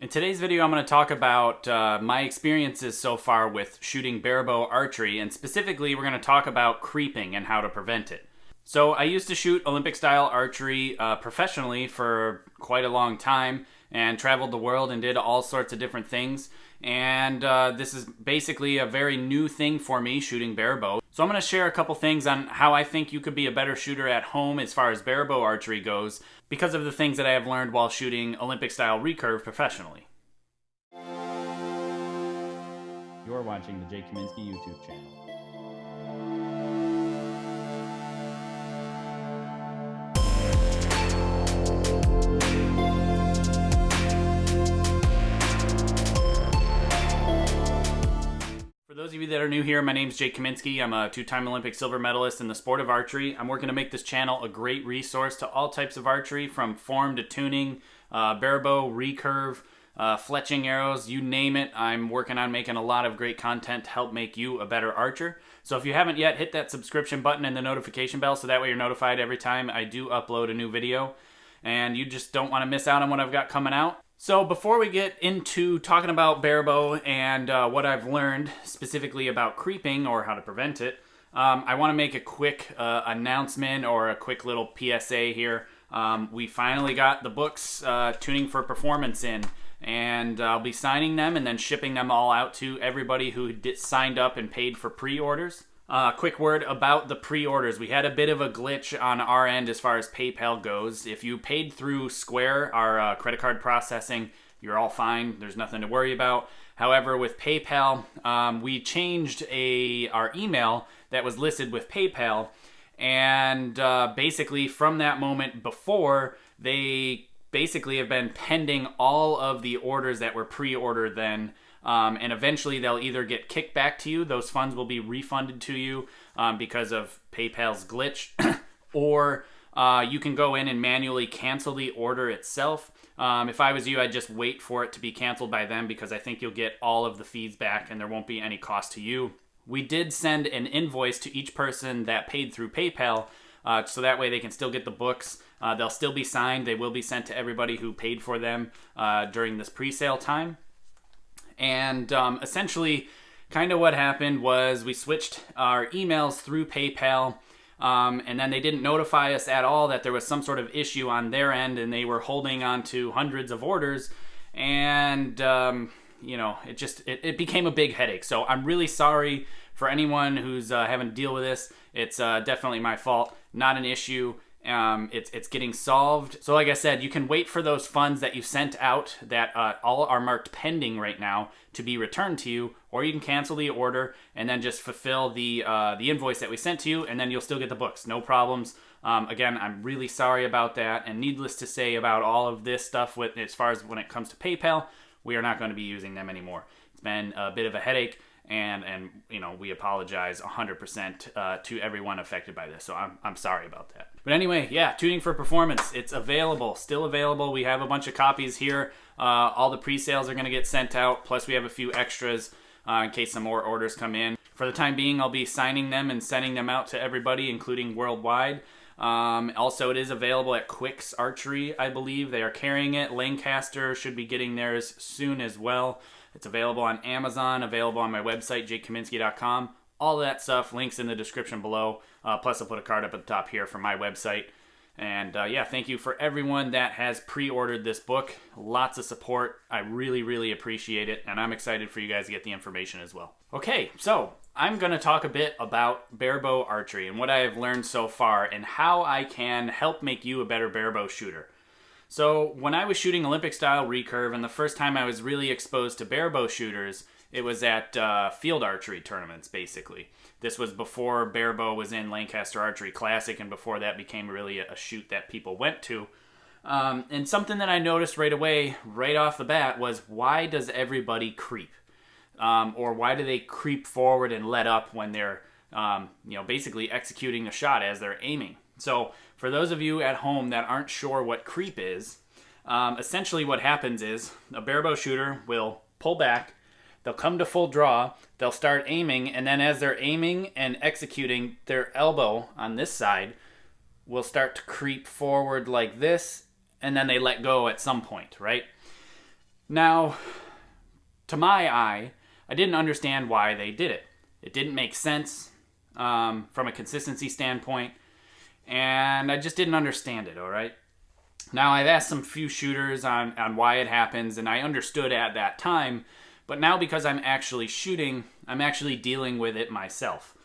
In today's video, I'm going to talk about my experiences so far with shooting Barebow Archery, and specifically we're going to talk about creeping and how to prevent it. So I used to shoot Olympic Style Archery professionally for quite a long time and traveled the world and did all sorts of different things. And this is basically a very new thing for me, shooting barebow. So I'm going to share a couple things on how I think you could be a better shooter at home as far as barebow archery goes, because of the things that I have learned while shooting Olympic Style Recurve professionally. You're watching the Kaminski YouTube channel. For those of you that are new here, my name is Kaminski. I'm a two-time Olympic silver medalist in the sport of archery. I'm working to make this channel a great resource to all types of archery, from form to tuning, barebow, recurve, fletching arrows, you name it. I'm working on making a lot of great content to help make you a better archer. So if you haven't yet, hit that subscription button and the notification bell so that way you're notified every time I do upload a new video and you just don't want to miss out on what I've got coming out. So before we get into talking about barebow and what I've learned specifically about creeping or how to prevent it, I want to make a quick announcement or a quick little PSA here. We finally got the books Tuning for Performance in, and I'll be signing them and then shipping them all out to everybody who signed up and paid for pre-orders. Quick word about the pre-orders. We had a bit of a glitch on our end as far as PayPal goes. If you paid through Square, our credit card processing, you're all fine. There's nothing to worry about. However, with PayPal, we changed our email that was listed with PayPal, and basically from that moment before, they basically have been pending all of the orders that were pre-ordered then. And eventually they'll either get kicked back to you, those funds will be refunded to you because of PayPal's glitch, or you can go in and manually cancel the order itself. If I was you, I'd just wait for it to be canceled by them, because I think you'll get all of the fees back and there won't be any cost to you. We did send an invoice to each person that paid through PayPal, so that way they can still get the books. They'll still be signed. They will be sent to everybody who paid for them during this pre-sale time. And essentially, kind of what happened was we switched our emails through PayPal, and then they didn't notify us at all that there was some sort of issue on their end, and they were holding on to hundreds of orders, and you know, it became a big headache. So I'm really sorry for anyone who's having to deal with this. It's definitely my fault, not an issue. It's getting solved. So like I said, you can wait for those funds that you sent out that all are marked pending right now to be returned to you, or you can cancel the order and then just fulfill the invoice that we sent to you, and then you'll still get the books. No problems. Again, I'm really sorry about that, and needless to say about all of this stuff as far as when it comes to PayPal, we are not going to be using them anymore. It's been a bit of a headache. And you know, we apologize 100% to everyone affected by this. So I'm sorry about that. But anyway, yeah, Tuning for Performance. It's available, still available. We have a bunch of copies here. All the pre-sales are going to get sent out. Plus, we have a few extras in case some more orders come in. For the time being, I'll be signing them and sending them out to everybody, including worldwide. Also, it is available at Quick's Archery, I believe. They are carrying it. Lancaster should be getting theirs soon as well. It's available on Amazon, available on my website, jakekaminski.com. All that stuff, links in the description below. Plus, I'll put a card up at the top here for my website. And yeah, thank you for everyone that has pre-ordered this book. Lots of support. I really, really appreciate it. And I'm excited for you guys to get the information as well. Okay, so I'm going to talk a bit about barebow archery and what I have learned so far and how I can help make you a better barebow shooter. So when I was shooting Olympic Style Recurve, and the first time I was really exposed to barebow shooters, it was at field archery tournaments, basically. This was before barebow was in Lancaster Archery Classic, and before that became really a shoot that people went to. And something that I noticed right away, right off the bat, was why does everybody creep? Or why do they creep forward and let up when they're basically executing a shot as they're aiming? So for those of you at home that aren't sure what creep is, essentially what happens is a barebow shooter will pull back, they'll come to full draw, they'll start aiming, and then as they're aiming and executing, their elbow on this side will start to creep forward like this, and then they let go at some point, right? Now, to my eye, I didn't understand why they did it. It didn't make sense from a consistency standpoint, and I just didn't understand it, all right? Now, I've asked some few shooters on why it happens, and I understood at that time, but now because I'm actually shooting, I'm actually dealing with it myself.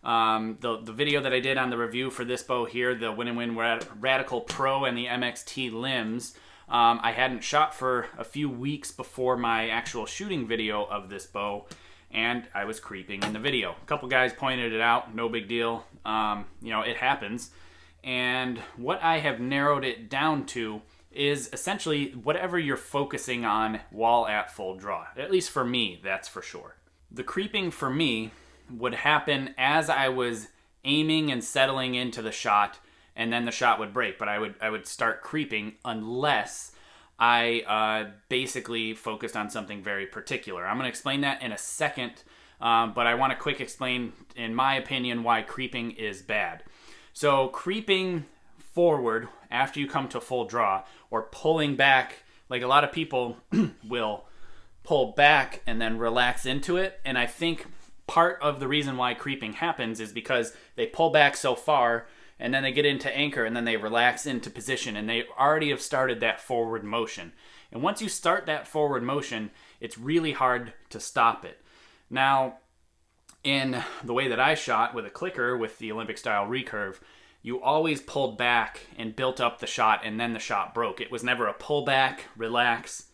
The video that I did on the review for this bow here, the Win-N-Win Radical Pro and the MXT limbs, I hadn't shot for a few weeks before my actual shooting video of this bow, and I was creeping in the video. A couple guys pointed it out, no big deal. It happens. And what I have narrowed it down to is essentially whatever you're focusing on while at full draw. At least for me, that's for sure. The creeping for me would happen as I was aiming and settling into the shot, and then the shot would break, but I would start creeping unless I basically focused on something very particular. I'm going to explain that in a second, but I want to quick explain, in my opinion, why creeping is bad. So creeping forward after you come to full draw, or pulling back, like a lot of people will pull back and then relax into it, and I think part of the reason why creeping happens is because they pull back so far and then they get into anchor and then they relax into position and they already have started that forward motion. And once you start that forward motion, it's really hard to stop it. Now, in the way that I shot with a clicker with the Olympic Style Recurve, you always pulled back and built up the shot and then the shot broke. It was never a pull back, relax,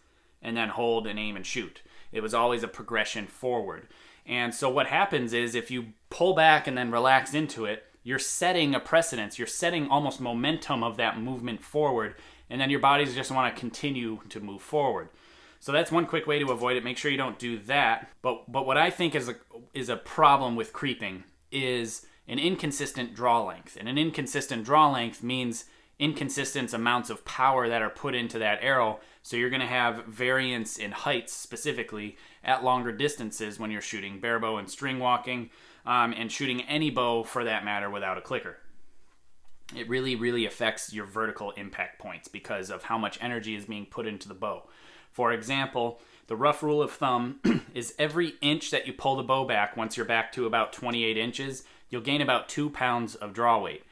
and then hold and aim and shoot. It was always a progression forward. And so what happens is if you pull back and then relax into it, you're setting a precedence. You're setting almost momentum of that movement forward, and then your bodies just want to continue to move forward. So that's one quick way to avoid it. Make sure you don't do that. But what I think is a problem with creeping is an inconsistent draw length. And an inconsistent draw length means inconsistent amounts of power that are put into that arrow. So you're going to have variance in heights specifically at longer distances when you're shooting barebow and string walking, and shooting any bow for that matter without a clicker. It really, really affects your vertical impact points because of how much energy is being put into the bow. For example, the rough rule of thumb is every inch that you pull the bow back, once you're back to about 28 inches, you'll gain about 2 pounds of draw weight.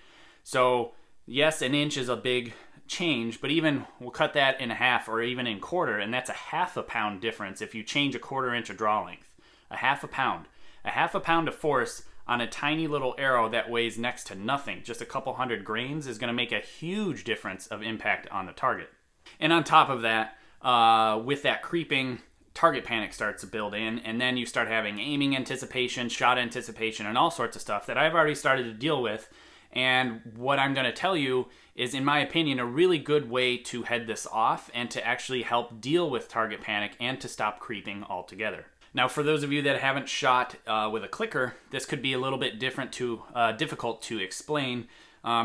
So yes, an inch is a big change, but even we'll cut that in half or even in quarter, and that's a half a pound difference if you change a quarter inch of draw length. A half a pound. A half a pound of force on a tiny little arrow that weighs next to nothing, just a couple hundred grains, is going to make a huge difference of impact on the target. And on top of that, with that creeping, target panic starts to build in, and then you start having aiming anticipation, shot anticipation, and all sorts of stuff that I've already started to deal with. And what I'm going to tell you is, in my opinion, a really good way to head this off and to actually help deal with target panic and to stop creeping altogether. Now, for those of you that haven't shot with a clicker, this could be a little bit difficult to explain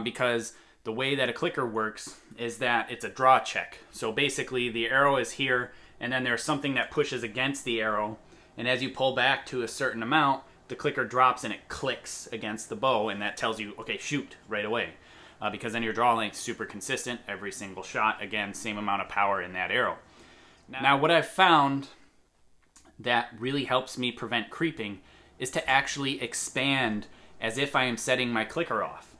because the way that a clicker works is that it's a draw check. So basically the arrow is here and then there's something that pushes against the arrow, and as you pull back to a certain amount, the clicker drops and it clicks against the bow, and that tells you, okay, shoot right away. Because then your draw length's super consistent every single shot. Again, same amount of power in that arrow. Now what I've found that really helps me prevent creeping is to actually expand as if I am setting my clicker off.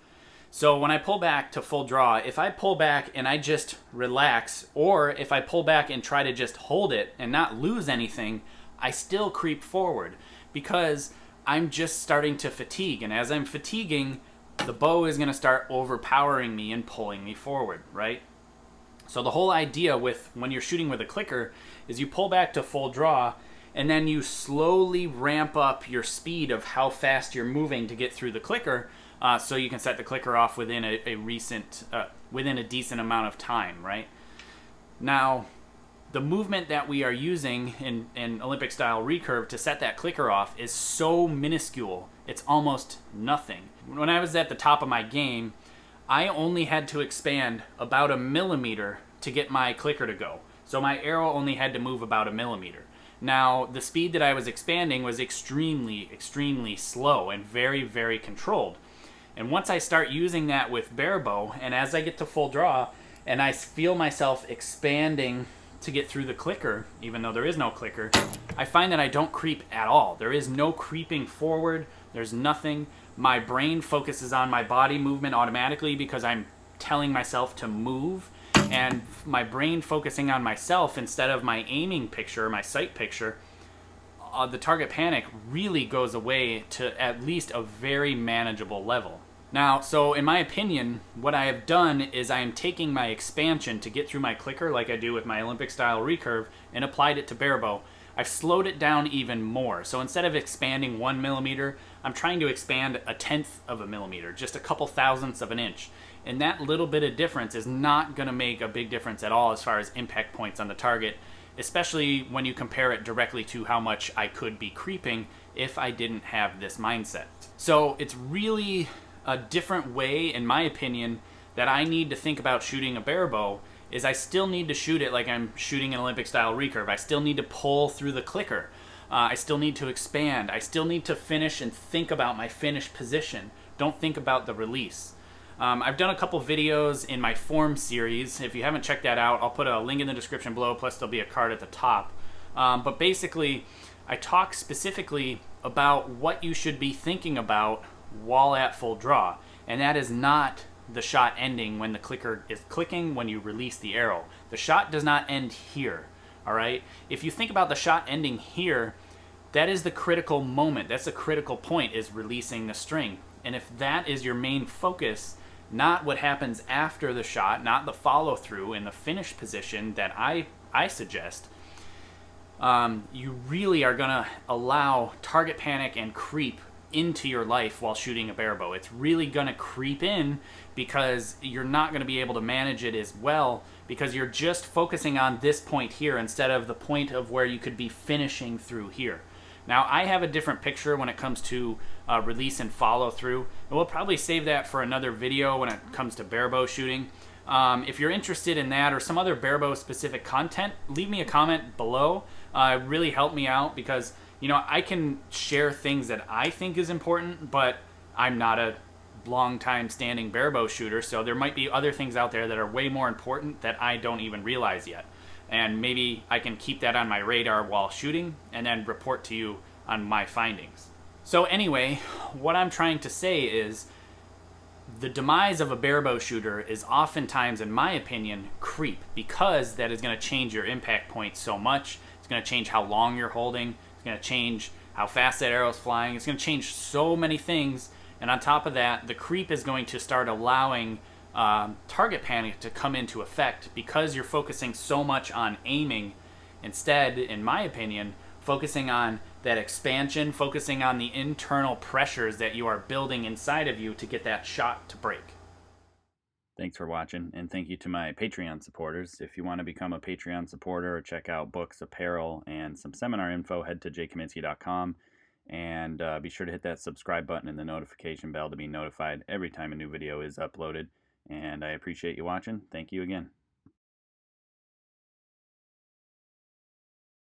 So when I pull back to full draw, if I pull back and I just relax, or if I pull back and try to just hold it and not lose anything, I still creep forward because I'm just starting to fatigue. And as I'm fatiguing, the bow is going to start overpowering me and pulling me forward, right? So the whole idea with when you're shooting with a clicker is you pull back to full draw, and then you slowly ramp up your speed of how fast you're moving to get through the clicker, so you can set the clicker off within within a decent amount of time, right? Now, the movement that we are using in Olympic Style Recurve to set that clicker off is so minuscule, it's almost nothing. When I was at the top of my game, I only had to expand about 1 millimeter to get my clicker to go. So my arrow only had to move about 1 millimeter. Now, the speed that I was expanding was extremely, extremely slow and very, very controlled. And once I start using that with barebow, and as I get to full draw, and I feel myself expanding to get through the clicker, even though there is no clicker, I find that I don't creep at all. There is no creeping forward. There's nothing. My brain focuses on my body movement automatically because I'm telling myself to move, and my brain focusing on myself instead of my aiming picture, my sight picture, the target panic really goes away to at least a very manageable level. Now, so in my opinion, what I have done is I am taking my expansion to get through my clicker like I do with my Olympic Style Recurve and applied it to Barebow. I've slowed it down even more. So instead of expanding 1 millimeter, I'm trying to expand 1/10 of a millimeter, just a couple thousandths of an inch. And that little bit of difference is not going to make a big difference at all as far as impact points on the target, especially when you compare it directly to how much I could be creeping if I didn't have this mindset. So it's really a different way, in my opinion, that I need to think about shooting a barebow. Is I still need to shoot it like I'm shooting an Olympic Style Recurve. I still need to pull through the clicker. I still need to expand. I still need to finish and think about my finish position. Don't think about the release. I've done a couple videos in my form series. If you haven't checked that out, I'll put a link in the description below, plus there'll be a card at the top. But basically, I talk specifically about what you should be thinking about while at full draw, and that is not the shot ending when the clicker is clicking when you release the arrow. The shot does not end here, all right? If you think about the shot ending here, that is the critical moment. That's the critical point, is releasing the string. And if that is your main focus, not what happens after the shot, not the follow through in the finish position that I suggest, you really are gonna allow target panic and creep into your life while shooting a barebow. It's really gonna creep in because you're not gonna be able to manage it as well because you're just focusing on this point here instead of the point of where you could be finishing through here. Now, I have a different picture when it comes to release and follow through, and we'll probably save that for another video when it comes to barebow shooting. If you're interested in that or some other barebow specific content, leave me a comment below. It really helped me out because, you know, I can share things that I think is important, but I'm not a long time standing barebow shooter, so there might be other things out there that are way more important that I don't even realize yet. And maybe I can keep that on my radar while shooting and then report to you on my findings. So anyway, what I'm trying to say is the demise of a barebow shooter is oftentimes, in my opinion, creep, because that is going to change your impact point so much. It's going to change how long you're holding. It's going to change how fast that arrow's flying. It's going to change so many things. And on top of that, the creep is going to start allowing target panic to come into effect because you're focusing so much on aiming instead, in my opinion, focusing on that expansion, focusing on the internal pressures that you are building inside of you to get that shot to break. Thanks for watching, and thank you to my Patreon supporters. If you want to become a Patreon supporter or check out books, apparel, and some seminar info, head to jkaminski.com, and be sure to hit that subscribe button and the notification bell to be notified every time a new video is uploaded. And I appreciate you watching. Thank you again.